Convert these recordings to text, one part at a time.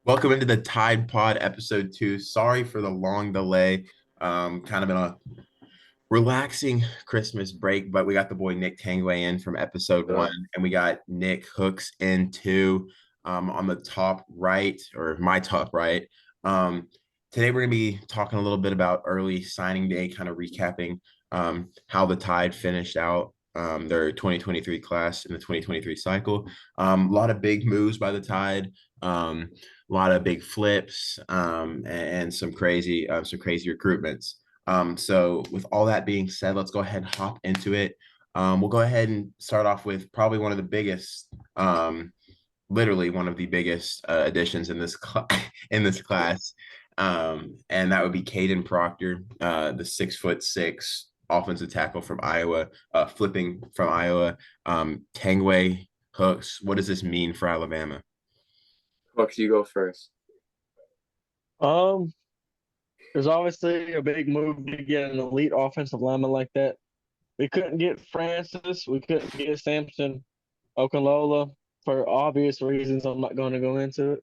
Welcome into the Tide Pod episode 2. Sorry for the long delay. Kind of been a relaxing Christmas break, but we got the boy Nick Tanguay in from episode 1, Uh, and we got Nick Hooks in 2 on the top right, or my top right. Um, Today we're going to be talking a little bit about early signing day, kind of recapping how the Tide finished out their 2023 class in the 2023 cycle. A lot of big moves by the Tide. A lot of big flips and some crazy recruitments. So with all that being said, let's go ahead and hop into it. We'll go ahead and start off with probably one of the biggest, literally one of the biggest additions in this in this class, and that would be Caden Proctor, the 6'6" offensive tackle from Iowa, flipping from Iowa. Tanguay Hooks. What does this mean for Alabama? Bucks, you go first. Um, there's obviously a big move to get an elite offensive lineman like that. We couldn't get Francis, we couldn't get Samson Okunlola for obvious reasons. I'm not going to go into it.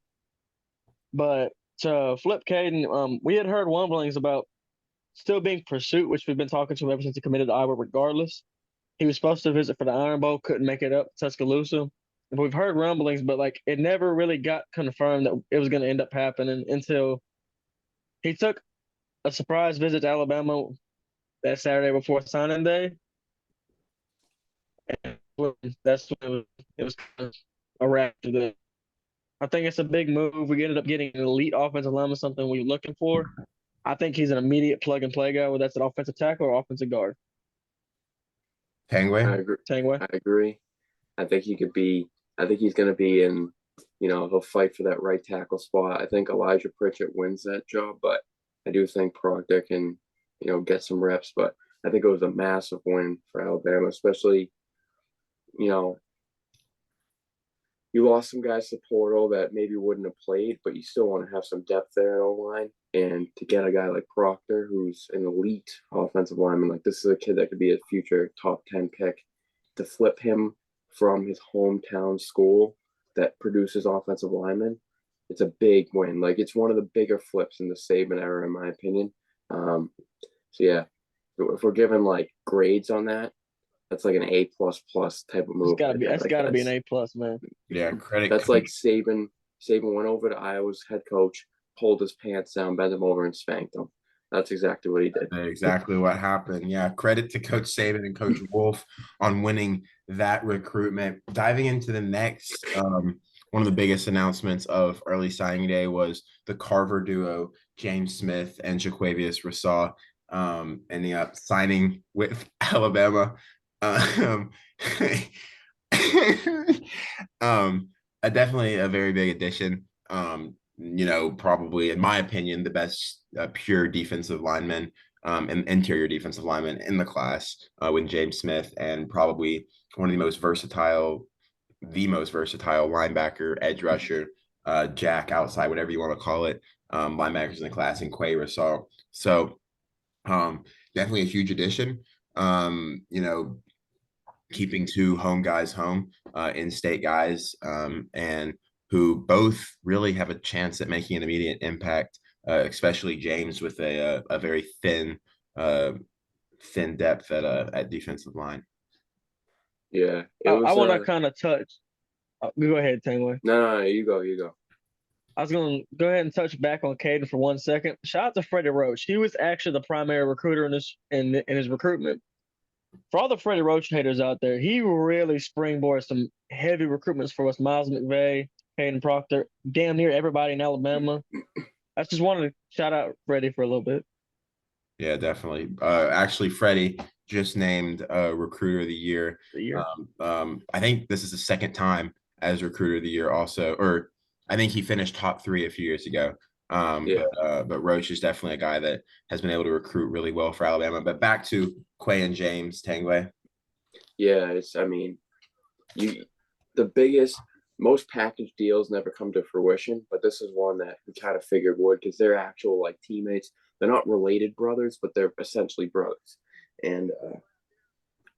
But to flip Caden, we had heard rumblings about still being pursuit, which we've been talking to him ever since he committed to Iowa. Regardless, he was supposed to visit for the Iron Bowl, couldn't make it up to Tuscaloosa. But we've heard rumblings, but like it never really got confirmed that it was going to end up happening until he took a surprise visit to Alabama that Saturday before signing day. And that's when it was kind of a wrap to the. I think it's a big move. We ended up getting an elite offensive lineman, something we were looking for. I think he's an immediate plug and play guy, whether that's an offensive tackle or offensive guard. I Tanguay? agree. Tanguay. I agree. I think he could be. I think he's going to be in. He'll fight for that right tackle spot. I think Elijah Pritchett wins that job, but I do think Proctor can, get some reps. But I think it was a massive win for Alabama, especially, you know, you lost some guys to the portal that maybe wouldn't have played, but you still want to have some depth there in line. And to get a guy like Proctor, who's an elite offensive lineman, like this is a kid that could be a future top 10 pick, to flip him from his hometown school that produces offensive linemen, it's a big win. Like it's one of the bigger flips in the Saban era, in my opinion. So yeah, if we're giving like grades on that, that's like an A plus plus type of It's move gotta right be there. that's Like gotta be an A plus, man. Yeah, credit that's like coach. Saban. Saban went over to Iowa's head coach, pulled his pants down, bent him over, and spanked him. That's exactly what he did. Exactly what happened. Yeah, credit to Coach Saban and Coach Wolf on winning that recruitment. Diving into the next, one of the biggest announcements of early signing day was the Carver duo, James Smith and Jaquavius Rasaw, ending up signing with Alabama. Um, Definitely a very big addition. Probably in my opinion, the best pure defensive lineman and interior defensive lineman in the class with James Smith, and probably one of the most versatile linebacker, edge rusher, jack outside, whatever you want to call it, linebackers in the class in Quay Rasaw. So definitely a huge addition. Keeping two home guys home, in-state guys, and who both really have a chance at making an immediate impact, especially James with a very uh, thin depth at defensive line. Yeah, it I was. want to kind of touch. Go ahead, Tanguay. No, you go, you go. I was going to go ahead and touch back on Caden for 1 second. Shout out to Freddie Roach. He was actually the primary recruiter in his recruitment. For all the Freddie Roach haters out there, he really springboarded some heavy recruitments for us. Miles McVay, Caden Proctor, damn near everybody in Alabama. I just wanted to shout out Freddie for a little bit. Yeah, definitely. Actually, Freddie just named Recruiter of the Year. The year. I think this is the second time as Recruiter of the Year, also, or I think he finished top 3 a few years ago. Yeah, But Roach is definitely a guy that has been able to recruit really well for Alabama. But back to Quay and James Tanguay. yeah. I mean, you, the biggest, most package deals never come to fruition, but this is one that we kind of figured would because they're actual like teammates. They're not related brothers, but they're essentially brothers. And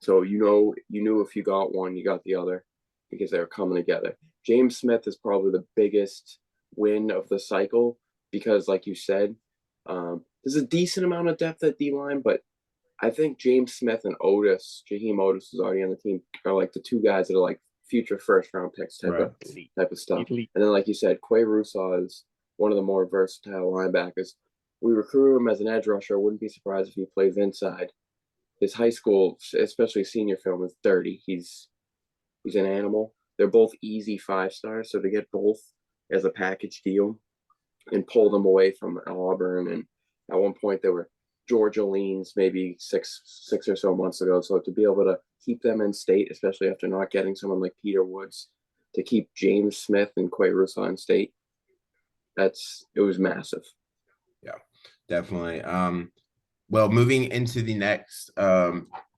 so you knew if you got one, you got the other because they were coming together. James Smith is probably the biggest win of the cycle because, like you said, there's a decent amount of depth at D line, but I think James Smith and Jaheim Otis is already on the team, are like the two guys that are like future first round picks Right. type of stuff. Elite. And then, like you said, Quay Rusaw is one of the more versatile linebackers. We recruited him as an edge rusher. I wouldn't be surprised if he plays inside. His high school, especially senior film, is dirty. He's an animal. They're both easy 5 stars, so to get both as a package deal and pull them away from Auburn, and at one point they were Georgia leans maybe six or so months ago. So to be able to keep them in state, especially after not getting someone like Peter Woods, to keep James Smith and Quay Russo in state, it was massive. Yeah, definitely. Well, moving into the next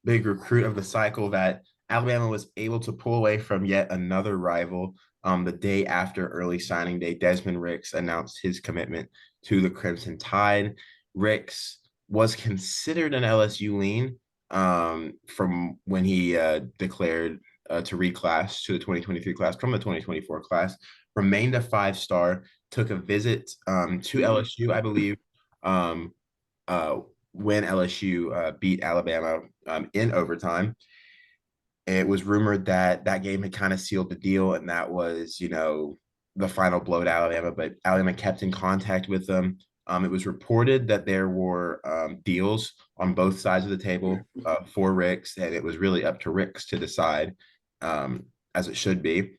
big recruit of the cycle that Alabama was able to pull away from yet another rival. The day after early signing day, Desmond Ricks announced his commitment to the Crimson Tide. Ricks was considered an LSU lean from when he declared to reclass to the 2023 class from the 2024 class. Remained a 5-star, took a visit to LSU, I believe, when LSU beat Alabama in overtime. It was rumored that that game had kind of sealed the deal, and that was, the final blow to Alabama. But Alabama kept in contact with them. It was reported that there were deals on both sides of the table for Ricks, and it was really up to Ricks to decide, as it should be.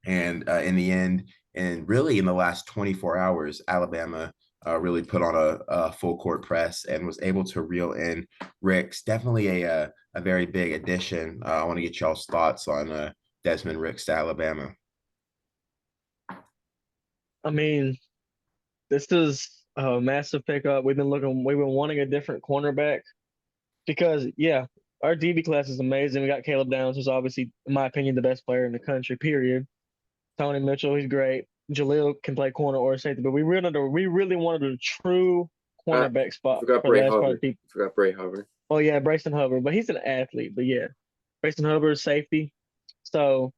And in the end, and really in the last 24 hours, Alabama really put on a full court press and was able to reel in Ricks. Definitely a very big addition. I want to get y'all's thoughts on Desmond Ricks to Alabama. I mean, this is a massive pickup. We've been wanting a different cornerback because, yeah, our DB class is amazing. We got Caleb Downs, who's obviously, in my opinion, the best player in the country, period. Tony Mitchell, he's great. Jaleel can play corner or safety, but we really wanted a true cornerback spot Forgot for the Bray last part Hubbard. of the. Forgot Bray Hubbard. Oh yeah, Brayson Hubbard, but he's an athlete. But yeah, Brayson Hubbard is safety. So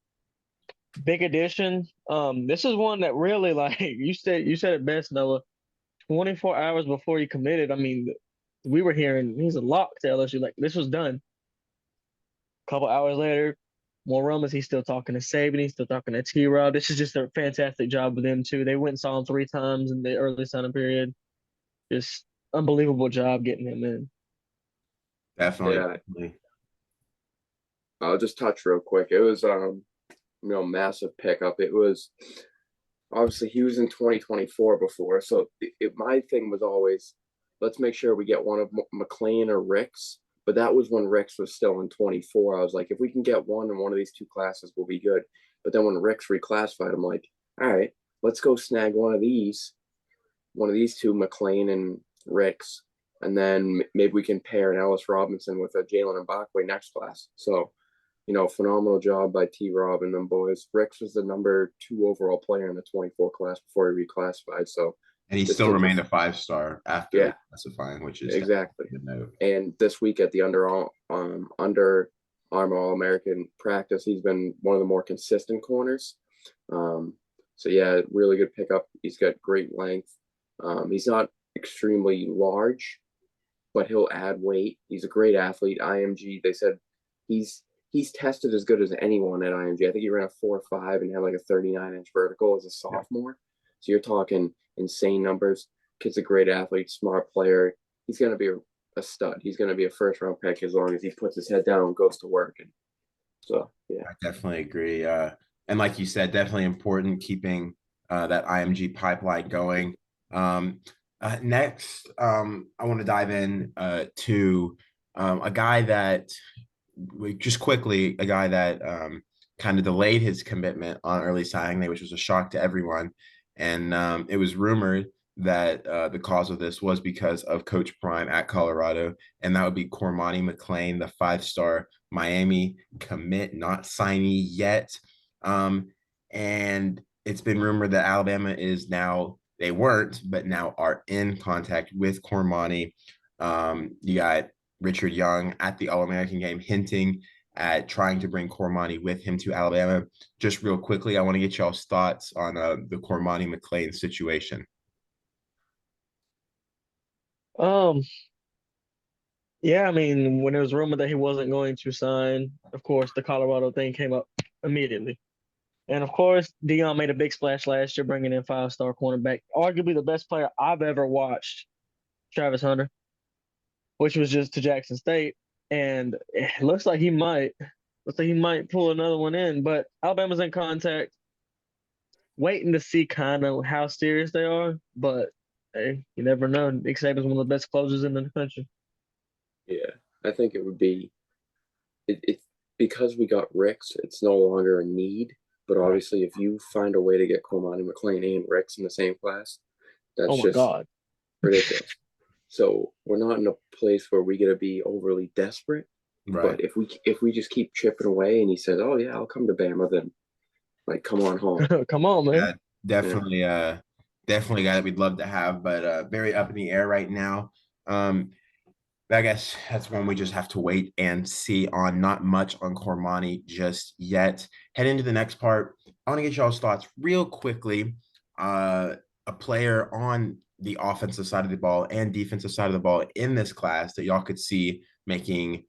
big addition. This is one that really, like you said it best, Noah. 24 hours before he committed, I mean, we were hearing he's a lock to LSU. Like this was done. A couple hours later, more rumors. He's still talking to Saban. He's still talking to T-Rob. This is just a fantastic job with them too. They went and saw him 3 times in the early signing period. Just unbelievable job getting him in. Definitely. Yeah. Definitely. I'll just touch real quick. It was massive pickup. It was obviously he was in 2024 before, so my thing was always let's make sure we get one of McLean or Ricks. But that was when Ricks was still in 24. I was like, if we can get one in one of these two classes, we'll be good. But then when Ricks reclassified, I'm like, all right, let's go snag one of these two, McLean and Ricks, and then maybe we can pair an Ellis Robinson with a Jalen Mbakwe next class. So, phenomenal job by T-Rob and them boys. Ricks was the number 2 overall player in the 24 class before he reclassified. So, And he still remained a 5-star after reclassifying, which is exactly. a good note. And this week at the Under Armour All-American practice, he's been one of the more consistent corners. So yeah, really good pickup. He's got great length. He's not extremely large, but he'll add weight. He's a great athlete. IMG, they said he's tested as good as anyone at IMG. I think he ran a 4.5 and had like a 39-inch vertical as a sophomore. Yeah. So you're talking insane numbers. Kid's a great athlete, smart player. He's going to be a stud. He's going to be a first-round pick as long as he puts his head down and goes to work. And so, yeah. I definitely agree. And like you said, definitely important keeping that IMG pipeline going. Next, I want to dive in to a guy that kind of delayed his commitment on early signing day, which was a shock to everyone. And it was rumored that the cause of this was because of Coach Prime at Colorado, and that would be Cormani McClain, the 5-star Miami commit, not signee yet. And it's been rumored that Alabama is now, they weren't, but now are in contact with Cormani. You got Richard Young at the All-American game hinting at trying to bring Cormani with him to Alabama. Just real quickly, I want to get y'all's thoughts on the Cormani McClain situation. Um, yeah, I mean, when it was rumored that he wasn't going to sign, of course, the Colorado thing came up immediately. And of course, Dion made a big splash last year, bringing in five-star cornerback, arguably the best player I've ever watched, Travis Hunter, which was just to Jackson State. And it looks like he might pull another one in. But Alabama's in contact, waiting to see kind of how serious they are. But hey, you never know. Nick Saban's one of the best closers in the country. Yeah, I think it would be it because we got Ricks, it's no longer a need. But Right. obviously, if you find a way to get Komani McLean and Ricks in the same class, Oh that's my just God. ridiculous. So we're not in a place where we got to be overly desperate. Right. But if we just keep chipping away, and he says, "Oh yeah, I'll come to Bama," then like, come on home. Come on, man. Yeah, Yeah, definitely a guy that we'd love to have, but very up in the air right now. Um, but I guess that's when we just have to wait and see on not much on Cormani just yet. Head into the next part. I want to get y'all's thoughts real quickly. A player on the offensive side of the ball and defensive side of the ball in this class that y'all could see making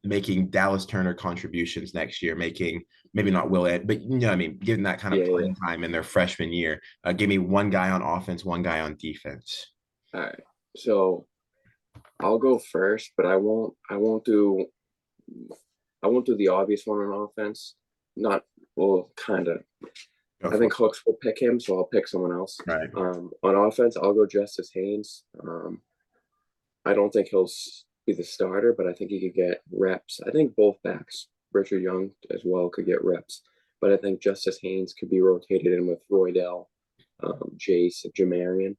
making Dallas Turner contributions next year, making maybe not Will Ed, but you know what I mean, giving that kind of yeah, yeah. playing time in their freshman year. Give me one guy on offense, one guy on defense. All right. So I'll go first, but I won't do the obvious one on offense. Not well, kind of. Go I for think it. Hooks will pick him, so I'll pick someone else. Right. On offense, I'll go Justice Haynes. I don't think he'll be the starter, but I think he could get reps. I think both backs, Richard Young as well, could get reps. But I think Justice Haynes could be rotated in with Roydell, Jace, Jamarian.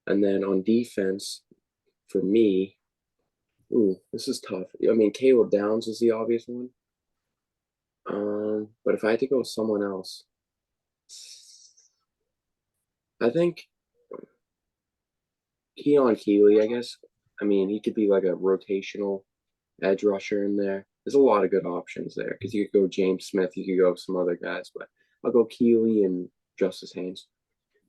And then on defense, for me, ooh, this is tough. I mean, Caleb Downs is the obvious one. But if I had to go with someone else, I think Keon Keeley, I guess. I mean, he could be like a rotational edge rusher in there. There's a lot of good options there because you could go James Smith, you could go some other guys, but I'll go Keeley and Justice Haynes.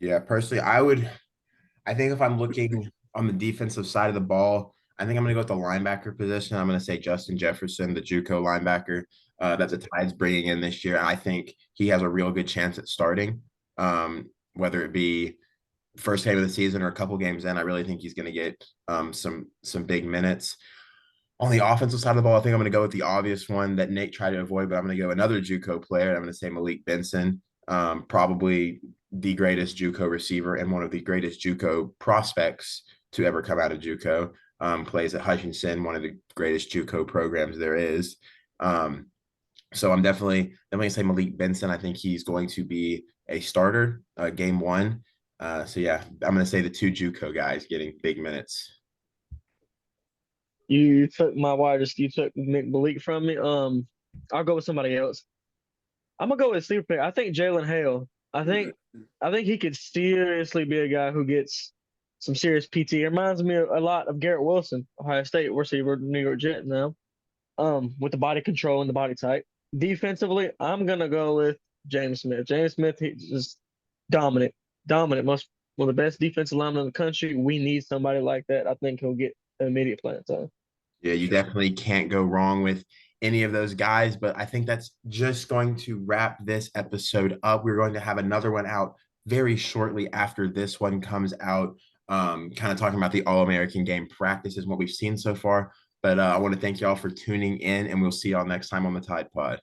Yeah, personally, I think if I'm looking on the defensive side of the ball, I think I'm going to go with the linebacker position. I'm going to say Justin Jefferson, the JUCO linebacker that the Tide's bringing in this year. I think he has a real good chance at starting, whether it be first game of the season or a couple games in. I really think he's going to get some big minutes. On the offensive side of the ball, I think I'm going to go with the obvious one that Nate tried to avoid, but I'm going to go another JUCO player. I'm going to say Malik Benson, probably the greatest JUCO receiver and one of the greatest JUCO prospects to ever come out of JUCO. Plays at Hutchinson, one of the greatest JUCO programs there is. So I'm definitely say Malik Benson. I think he's going to be a starter game one. So yeah, I'm going to say the two JUCO guys getting big minutes. You took my widest. You took Nick Malik from me. I'll go with somebody else. I'm gonna go with sleeper pick. I think Jalen Hale. I think he could seriously be a guy who gets some serious PT. It reminds me a lot of Garrett Wilson, Ohio State receiver, New York Jet now. With the body control and the body type. Defensively, I'm gonna go with James Smith. James Smith, he's just dominant, dominant. Most one of the best defensive linemen in the country. We need somebody like that. I think he'll get immediate playing time. Yeah, you definitely can't go wrong with any of those guys. But I think that's just going to wrap this episode up. We're going to have another one out very shortly after this one comes out, kind of talking about the All American game practices, what we've seen so far. But I want to thank y'all for tuning in, and we'll see y'all next time on the Tide Pod.